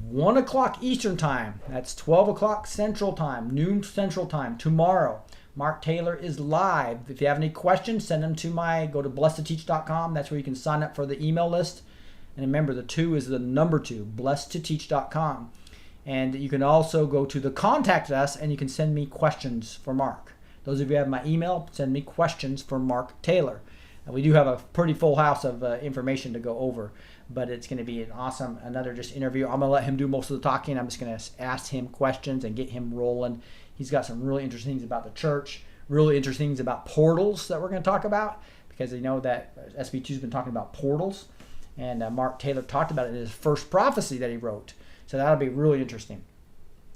S1: 1 o'clock Eastern Time. That's 12 o'clock Central Time, noon Central Time tomorrow. Mark Taylor is live. If you have any questions, send them to go to blessedtoteach.com. That's where you can sign up for the email list. And remember, the 2 is the number 2, blessedtoteach.com. And you can also go to the contact us and you can send me questions for Mark. Those of you who have my email, send me questions for Mark Taylor. And we do have a pretty full house of information to go over, but it's going to be an awesome, another just interview. I'm going to let him do most of the talking. I'm just going to ask him questions and get him rolling. He's got some really interesting things about the church, really interesting things about portals that we're going to talk about, because you know that SB2's been talking about portals, and Mark Taylor talked about it in his first prophecy that he wrote. So that'll be really interesting.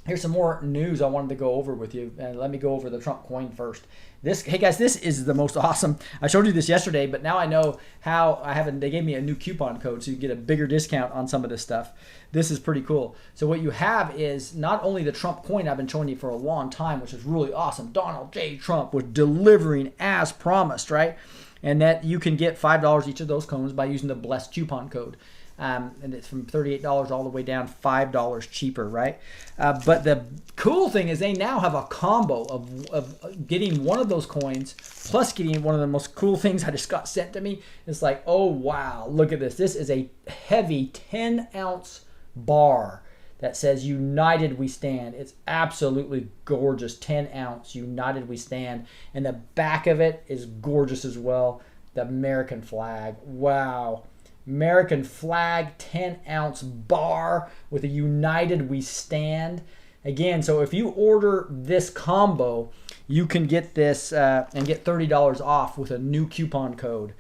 S1: Here's some more news I wanted to go over with you. And let me go over the Trump coin first. Hey guys, this is the most awesome. I showed you this yesterday, but now I know how they gave me a new coupon code so you get a bigger discount on some of this stuff. This is pretty cool. So what you have is not only the Trump coin I've been showing you for a long time, which is really awesome. Donald J. Trump was delivering as promised, right? And that you can get $5 each of those coins by using the blessed coupon code. And it's from $38 all the way down $5 cheaper, right? But the cool thing is they now have a combo of getting one of those coins plus getting one of the most cool things I just got sent to me. It's like, oh wow, look at this. This is a heavy 10-ounce bar that says United We Stand. It's absolutely gorgeous. 10-ounce United We Stand. And the back of it is gorgeous as well. The American flag. Wow. American flag 10-ounce bar with a United We Stand. Again, so if you order this combo, you can get this and get $30 off with a new coupon code.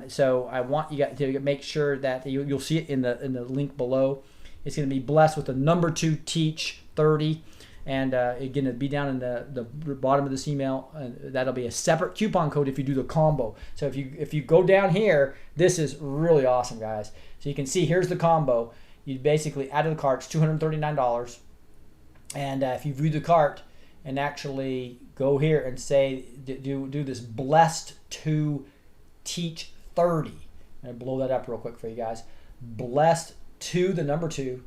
S1: So I want you to make sure that you'll see it in the link below. It's going to be blessed with the number 2 Teach 30. And again, it'll be down in the bottom of this email. That'll be a separate coupon code if you do the combo. So if you go down here, this is really awesome, guys. So you can see here's the combo. You basically add to the cart, it's $239. And if you view the cart and actually go here and say do this blessed to Teach 30. I'm gonna blow that up real quick for you guys. Blessed to the number 2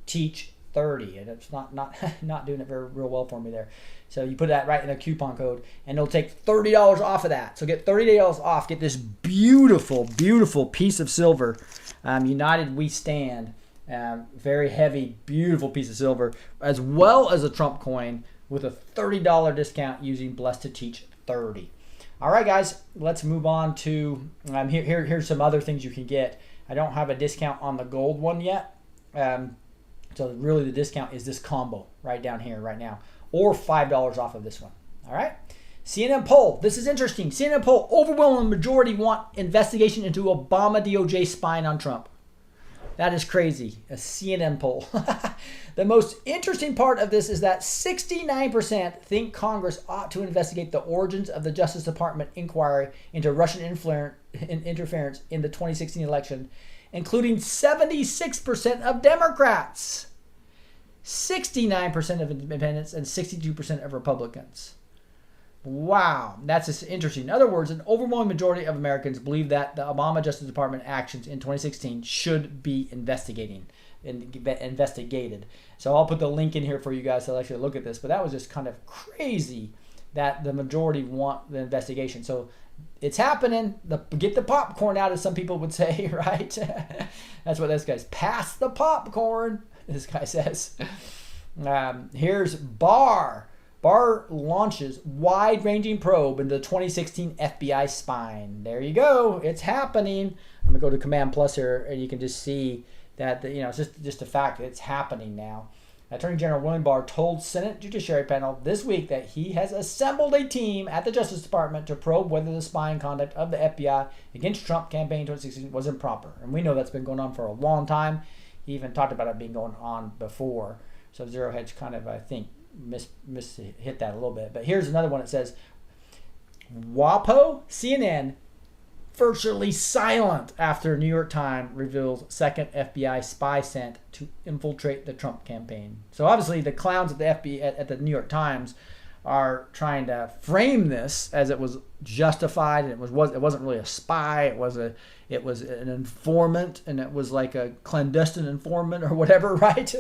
S1: Teach 30, and it's not doing it real well for me there. So you put that right in the coupon code, and it'll take $30 off of that. So get $30 off. Get this beautiful, beautiful piece of silver, United We Stand, very heavy, beautiful piece of silver, as well as a Trump coin with a $30 discount using Blessed to Teach 30. All right, guys, let's move on to here's some other things you can get. I don't have a discount on the gold one yet. So really the discount is this combo right down here right now, or $5 off of this one. All right. CNN poll. This is interesting. CNN poll. Overwhelming majority want investigation into Obama DOJ spying on Trump. That is crazy. A CNN poll. The most interesting part of this is that 69% think Congress ought to investigate the origins of the Justice Department inquiry into Russian interference in the 2016 election, including 76% of Democrats, 69% of independents, and 62% of Republicans. Wow, that's just interesting. In other words, an overwhelming majority of Americans believe that the Obama Justice Department actions in 2016 should be investigated. So I'll put the link in here for you guys to actually look at this. But that was just kind of crazy that the majority want the investigation. So it's happening. Get the popcorn out, as some people would say, right? That's what this guy's. Pass the popcorn, this guy says. Here's Barr. Barr launches wide-ranging probe into the 2016 FBI spying. There you go. It's happening. I'm going to go to Command Plus here, and you can just see that it's just a fact that it's happening now. Attorney General William Barr told Senate Judiciary Panel this week that he has assembled a team at the Justice Department to probe whether the spying conduct of the FBI against Trump campaign in 2016 was improper. And we know that's been going on for a long time. He even talked about it being going on before. So Zero Hedge kind of, I think, hit that a little bit. But here's another one that says, WAPO, CNN, virtually silent after New York Times reveals second FBI spy sent to infiltrate the Trump campaign. So obviously the clowns at the FBI at the New York Times are trying to frame this as it was justified, and it wasn't really a spy. It was an informant, and it was like a clandestine informant or whatever, right?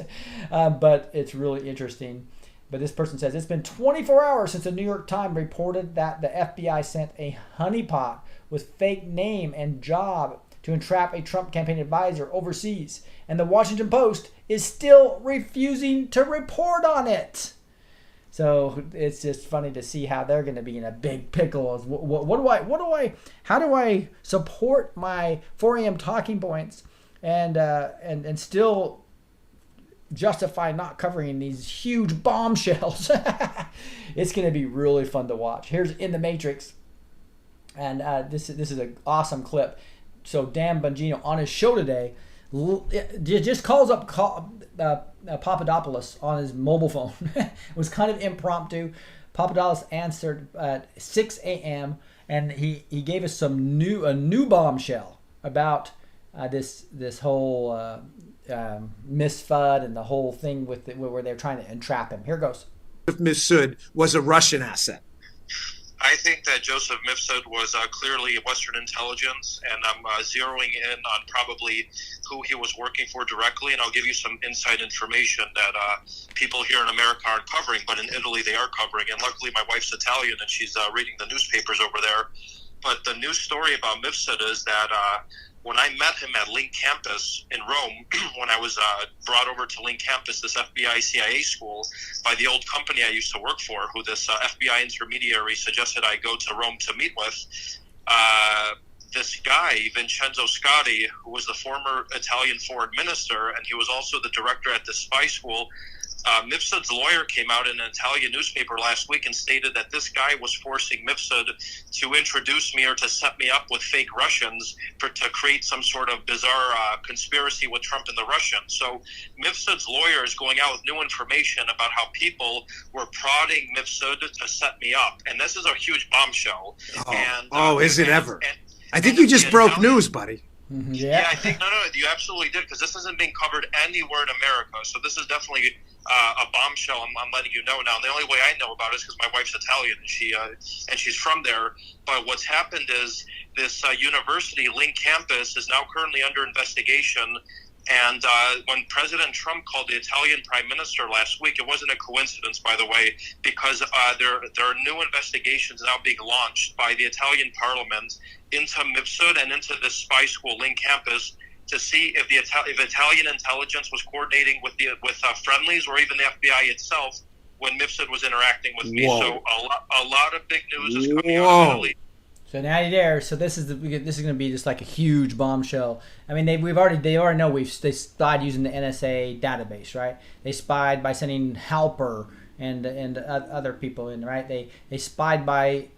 S1: But it's really interesting. But this person says it's been 24 hours since the New York Times reported that the FBI sent a honeypot with fake name and job to entrap a Trump campaign advisor overseas. And the Washington Post is still refusing to report on it. So it's just funny to see how they're going to be in a big pickle. How do I support my 4 a.m. talking points and still justify not covering these huge bombshells? It's going to be really fun to watch. Here's In the Matrix. And this is an awesome clip. So Dan Bongino on his show today just calls up Papadopoulos on his mobile phone. It was kind of impromptu. Papadopoulos answered at 6 a.m. and he gave us a new bombshell about this whole Miss Fudd and the whole thing where they're trying to entrap him. Here goes.
S8: Mifsud was a Russian asset.
S9: I think that Joseph Mifsud was clearly Western intelligence, and I'm zeroing in on probably who he was working for directly, and I'll give you some inside information that people here in America aren't covering, but in Italy they are covering, and luckily my wife's Italian, and she's reading the newspapers over there. But the news story about Mifsud is that when I met him at Link Campus in Rome, when I was brought over to Link Campus, this FBI CIA school, by the old company I used to work for, who this FBI intermediary suggested I go to Rome to meet with, this guy, Vincenzo Scotti, who was the former Italian foreign minister, and he was also the director at the spy school, Mifsud's lawyer came out in an Italian newspaper last week and stated that this guy was forcing Mifsud to introduce me or to set me up with fake Russians to create some sort of bizarre conspiracy with Trump and the Russians. So Mifsud's lawyer is going out with new information about how people were prodding Mifsud to set me up. And this is a huge bombshell.
S8: Is it ever? I think you just broke news, buddy.
S1: Mm-hmm.
S9: Yeah, I think, no, you absolutely did, because this isn't being covered anywhere in America. So this is definitely a bombshell. I'm letting you know now. And the only way I know about it is because my wife's Italian, and she's from there. But what's happened is this university, Link Campus, is now currently under investigation. And when President Trump called the Italian Prime Minister last week, it wasn't a coincidence, by the way, because there are new investigations now being launched by the Italian Parliament into Mifsud and into this spy school, Link Campus, to see if Italian intelligence was coordinating with friendlies or even the FBI itself when Mifsud was interacting with me.
S8: Whoa.
S9: So a lot of big news is coming out of Italy.
S1: So now you're there. So this is going to be just like a huge bombshell. I mean, they already know they spied using the NSA database, right? They spied by sending Halper and other people in, right? They spied by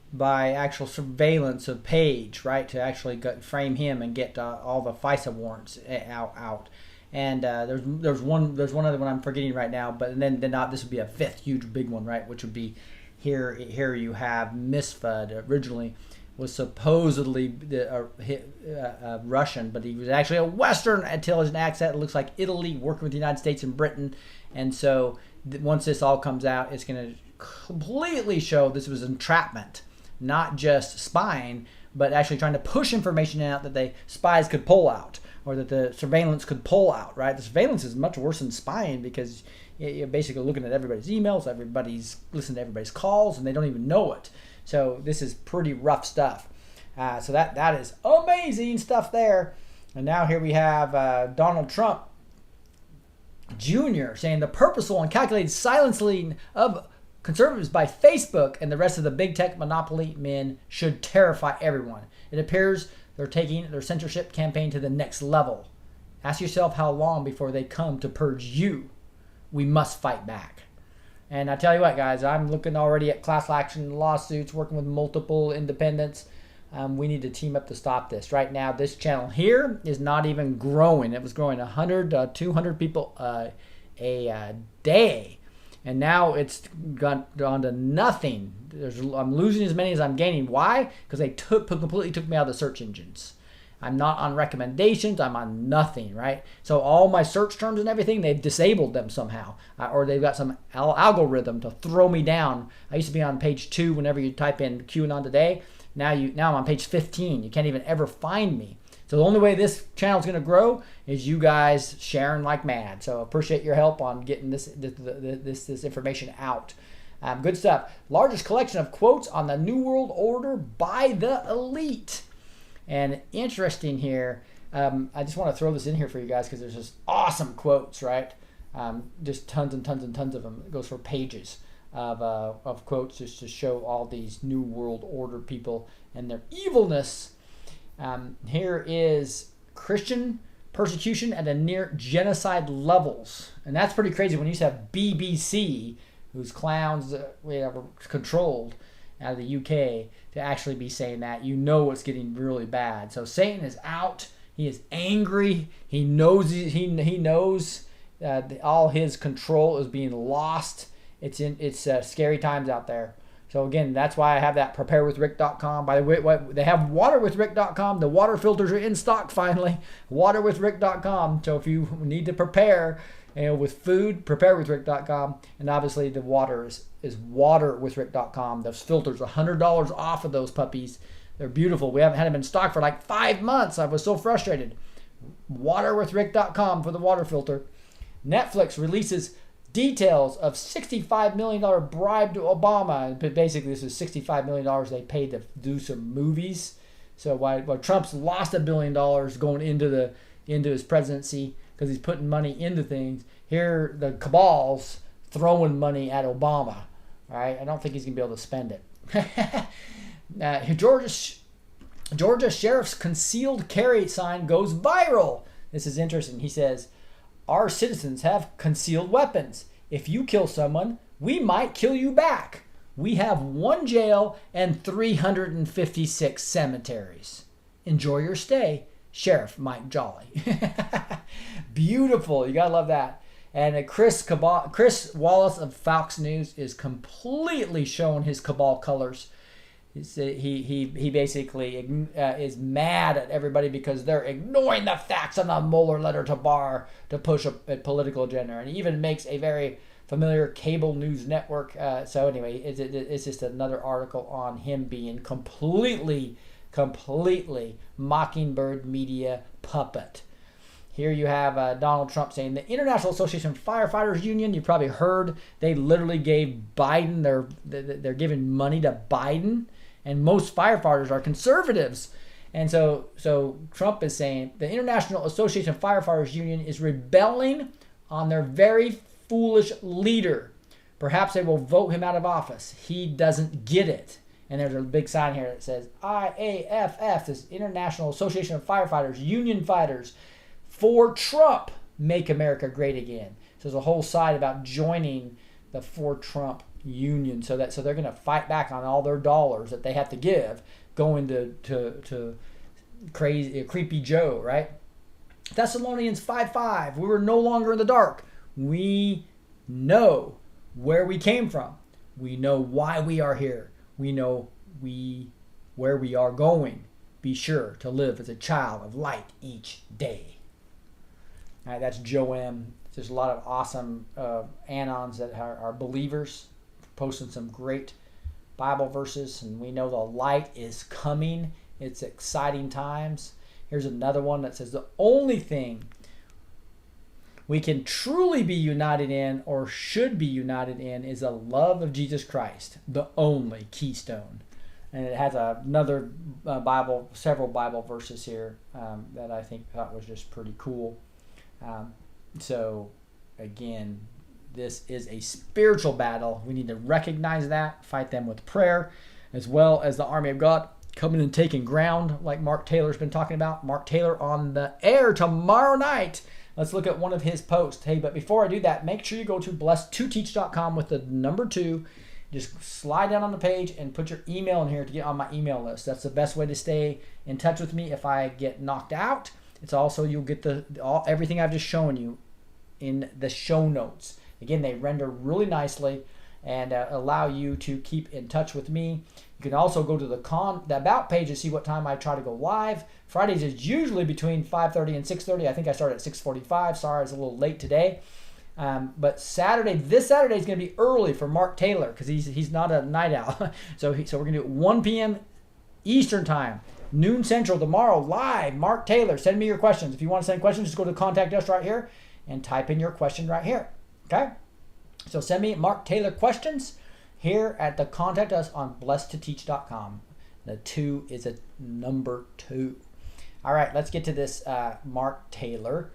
S1: actual surveillance of Page, right, to actually frame him and get all the FISA warrants out. And there's one other one I'm forgetting right now, but then this would be a fifth huge big one, right? Which would be here you have Miss Fudd originally was supposedly Russian, but he was actually a Western intelligence accent. It looks like Italy working with the United States and Britain. And so once this all comes out, it's going to completely show this was entrapment, not just spying, but actually trying to push information out that the spies could pull out or that the surveillance could pull out, right? The surveillance is much worse than spying because you're basically looking at everybody's emails, everybody's listening to everybody's calls, and they don't even know it. So this is pretty rough stuff. So that is amazing stuff there. And now here we have Donald Trump Jr. saying the purposeful and calculated silencing of conservatives by Facebook and the rest of the big tech monopoly men should terrify everyone. It appears they're taking their censorship campaign to the next level. Ask yourself how long before they come to purge you. we must fight back. And I tell you what, guys, I'm looking already at class action lawsuits, working with multiple independents. We need to team up to stop this. Right now, this channel here is not even growing. It was growing 100, 200 people a day. And now it's gone to nothing. I'm losing as many as I'm gaining. Why? Because they completely took me out of the search engines. I'm not on recommendations. I'm on nothing, right? So all my search terms and everything, they've disabled them somehow. Or they've got some algorithm to throw me down. I used to be on page 2 whenever you type in QAnon today. Now I'm on page 15. You can't even ever find me. So the only way this channel is going to grow is you guys sharing like mad. So appreciate your help on getting this information out. Good stuff. Largest collection of quotes on the New World Order by the elite. And interesting here, I just want to throw this in here for you guys because there's just awesome quotes, right? Just tons and tons and tons of them. It goes for pages of quotes just to show all these New World Order people and their evilness. Here is Christian persecution at a near genocide levels. And that's pretty crazy when you have BBC, whose clowns were controlled out of the UK, to actually be saying that. You know it's getting really bad. So Satan is out. He is angry. He knows he knows all his control is being lost. It's scary times out there. So again, that's why I have that preparewithrick.com. By the way, they have waterwithrick.com. The water filters are in stock finally. Waterwithrick.com. So if you need to prepare, with food, preparewithrick.com. And obviously the water is waterwithrick.com. Those filters, $100 off of those puppies. They're beautiful. We haven't had them in stock for like 5 months. I was so frustrated. Waterwithrick.com for the water filter. Netflix releases details of $65 million bribe to Obama. But basically, this is $65 million they paid to do some movies. So while Trump's lost $1 billion going into his presidency because he's putting money into things, here the cabal's throwing money at Obama. All right, I don't think he's gonna be able to spend it. Georgia sheriff's concealed carry sign goes viral. This is interesting. He says, our citizens have concealed weapons. If you kill someone, we might kill you back. We have 1 jail and 356 cemeteries. Enjoy your stay, Sheriff Mike Jolly. Beautiful. You gotta love that. And Chris Wallace of Fox News is completely showing his cabal colors. He basically is mad at everybody because they're ignoring the facts on the Mueller letter to Barr to push a political agenda. And he even makes a very familiar cable news network. So anyway, it's just another article on him being completely Mockingbird media puppet. Here you have Donald Trump saying the International Association of Firefighters Union, you probably heard, they literally gave Biden, they're giving money to Biden. And most firefighters are conservatives. And so Trump is saying the International Association of Firefighters Union is rebelling on their very foolish leader. Perhaps they will vote him out of office. He doesn't get it. And there's a big sign here that says IAFF, this International Association of Firefighters, Union Fighters, for Trump, make America great again. So there's a whole side about joining the For Trump union, so they're going to fight back on all their dollars that they have to give going to crazy creepy Joe, right? Thessalonians 5:5. We were no longer in the dark. We know where we came from. We know why we are here. We know where we are going. Be sure to live as a child of light each day. All right, that's Joe M. There's a lot of awesome anons that are believers, posting some great Bible verses, and we know the light is coming. It's exciting times. Here's another one that says the only thing we can truly be united in, or should be united in, is the love of Jesus Christ, the only keystone. And it has another several Bible verses here that I thought was just pretty cool. So again, this is a spiritual battle. We need to recognize that, fight them with prayer, as well as the army of God coming and taking ground, like Mark Taylor's been talking about. Mark Taylor on the air tomorrow night. Let's look at one of his posts. Hey, but before I do that, make sure you go to blessed2teach.com with the number 2. Just slide down on the page and put your email in here to get on my email list. That's the best way to stay in touch with me if I get knocked out. It's also, you'll get everything I've just shown you in the show notes. Again, they render really nicely and allow you to keep in touch with me. You can also go to the About page to see what time I try to go live. Fridays is usually between 5:30 and 6:30. I think I started at 6:45. Sorry, I was a little late today. But this Saturday is going to be early for Mark Taylor because he's not a night owl. so we're going to do it 1 p.m. Eastern time, noon Central tomorrow, live. Mark Taylor, send me your questions. If you want to send questions, just go to Contact Us right here and type in your question right here. Okay? So send me Mark Taylor questions here at the Contact Us on blessed2teach.com. The 2 is a number 2. All right, let's get to this Mark Taylor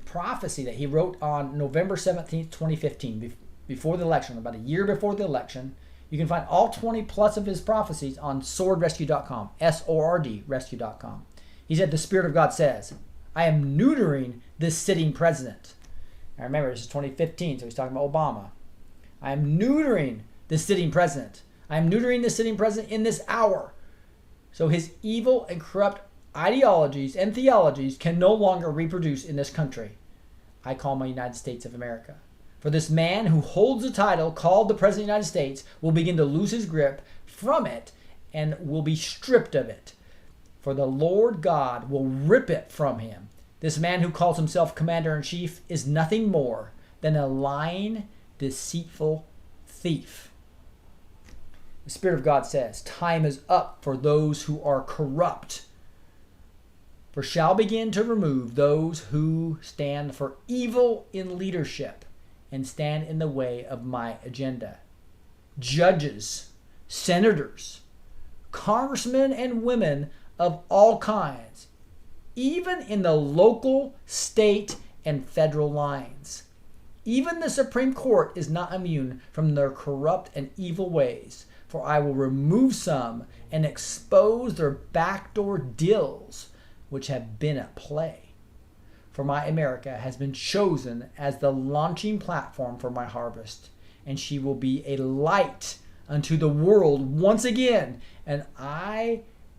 S1: prophecy that he wrote on November 17th, 2015, before the election, about a year before the election. You can find all 20 plus of his prophecies on swordrescue.com, SORD rescue.com. He said, the Spirit of God says, I am neutering this sitting president. Now remember, this is 2015, so he's talking about Obama. I am neutering the sitting president. I am neutering the sitting president in this hour. So his evil and corrupt ideologies and theologies can no longer reproduce in this country I call my United States of America. For this man who holds the title called the President of the United States will begin to lose his grip from it and will be stripped of it. For the Lord God will rip it from him. This man who calls himself Commander-in-Chief is nothing more than a lying, deceitful thief. The Spirit of God says, time is up for those who are corrupt. For shall begin to remove those who stand for evil in leadership and stand in the way of my agenda. Judges, senators, congressmen and women of all kinds, even in the local, state, and federal lines. Even the Supreme Court is not immune from their corrupt and evil ways, for I will remove some and expose their backdoor deals which have been at play. For my America has been chosen as the launching platform for my harvest, and she will be a light unto the world once again, and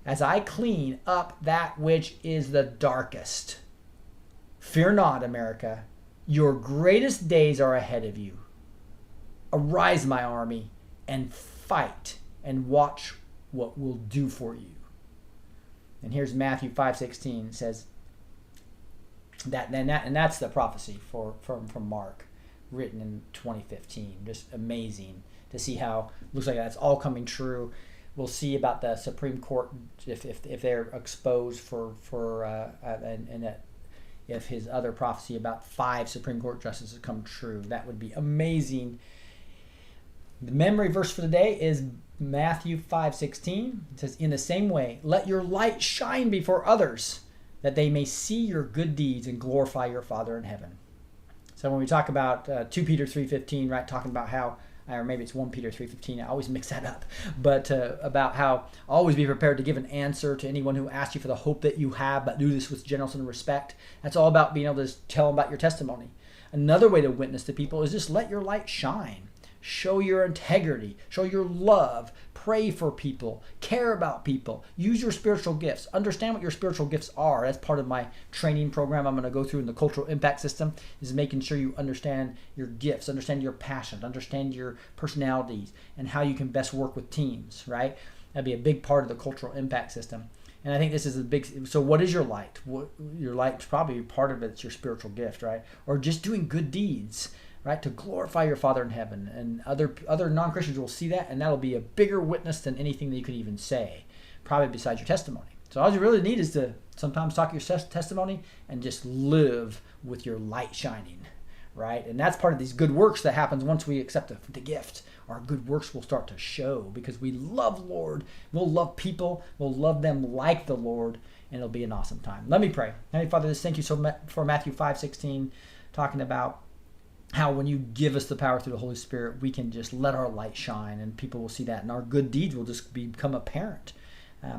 S1: as I clean up that which is the darkest. Fear not, America, your greatest days are ahead of you. Arise, my army, and fight, and watch what we'll do for you. And here's Matthew 5:16. It says and that's the prophecy from Mark, written in 2015. Just amazing to see how looks like that's all coming true. We'll see about the Supreme Court if they're exposed if his other prophecy about 5 Supreme Court justices come true. That would be amazing. The memory verse for the day is Matthew 5:16. It says, in the same way, let your light shine before others, that they may see your good deeds and glorify your Father in heaven. So when we talk about 2 Peter 3:15, right, talking about how, or maybe it's 1 Peter 3:15, I always mix that up, but about how always be prepared to give an answer to anyone who asks you for the hope that you have, but do this with gentleness and respect. That's all about being able to tell them about your testimony. Another way to witness to people is just let your light shine. Show your integrity, show your love, pray for people, care about people, use your spiritual gifts, understand what your spiritual gifts are. That's part of my training program I'm going to go through in the Cultural Impact System, is making sure you understand your gifts, understand your passions, understand your personalities, and how you can best work with teams, right? That'd be a big part of the Cultural Impact System. And I think this is a big, so what is your light? Your light's probably part of it's your spiritual gift, right? Or just doing good deeds, right, to glorify your Father in heaven. And other non-Christians will see that, and that'll be a bigger witness than anything that you could even say, probably besides your testimony. So all you really need is to sometimes talk your testimony and just live with your light shining, right? And that's part of these good works that happens once we accept the gift. Our good works will start to show because we love the Lord. We'll love people. We'll love them like the Lord, and it'll be an awesome time. Let me pray. Heavenly Father, just thank you so much for Matthew 5:16, talking about how when you give us the power through the Holy Spirit, we can just let our light shine, and people will see that, and our good deeds will just become apparent.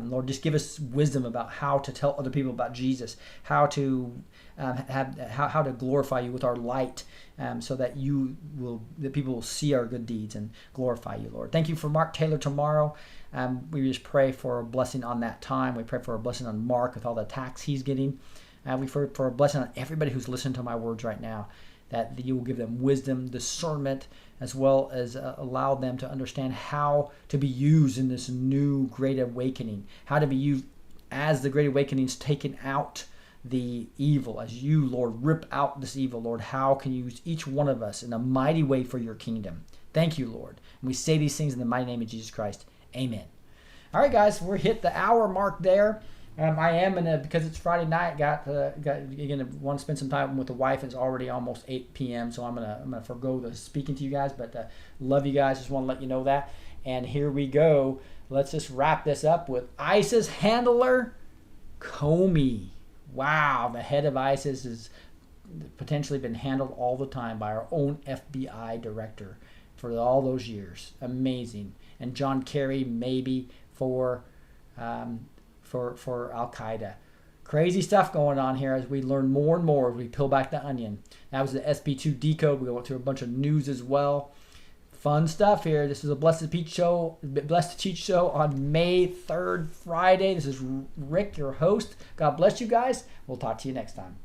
S1: Lord, just give us wisdom about how to tell other people about Jesus, how to how to glorify you with our light, so that people will see our good deeds and glorify you, Lord. Thank you for Mark Taylor tomorrow. We just pray for a blessing on that time. We pray for a blessing on Mark with all the attacks he's getting. We pray for a blessing on everybody who's listening to my words right now, that you will give them wisdom, discernment, as well as allow them to understand how to be used in this new great awakening, how to be used as the great awakening's taken out the evil, as you, Lord, rip out this evil, Lord. How can you use each one of us in a mighty way for your kingdom? Thank you, Lord. And we say these things in the mighty name of Jesus Christ. Amen. All right, guys, we're hit the hour mark there. I am because it's Friday night. Gonna want to spend some time with the wife. It's already almost 8 p.m. So I'm gonna forgo the speaking to you guys. But love you guys. Just want to let you know that. And here we go. Let's just wrap this up with ISIS handler Comey. Wow, the head of ISIS has potentially been handled all the time by our own FBI director for all those years. Amazing. And John Kerry maybe for Al-Qaeda. Crazy stuff going on here as we learn more and more as we peel back the onion. That was the SB2 Decode. We went through a bunch of news as well. Fun stuff here. This is a Blessed to Teach show on May 3rd, Friday. This is Rick, your host. God bless you guys. We'll talk to you next time.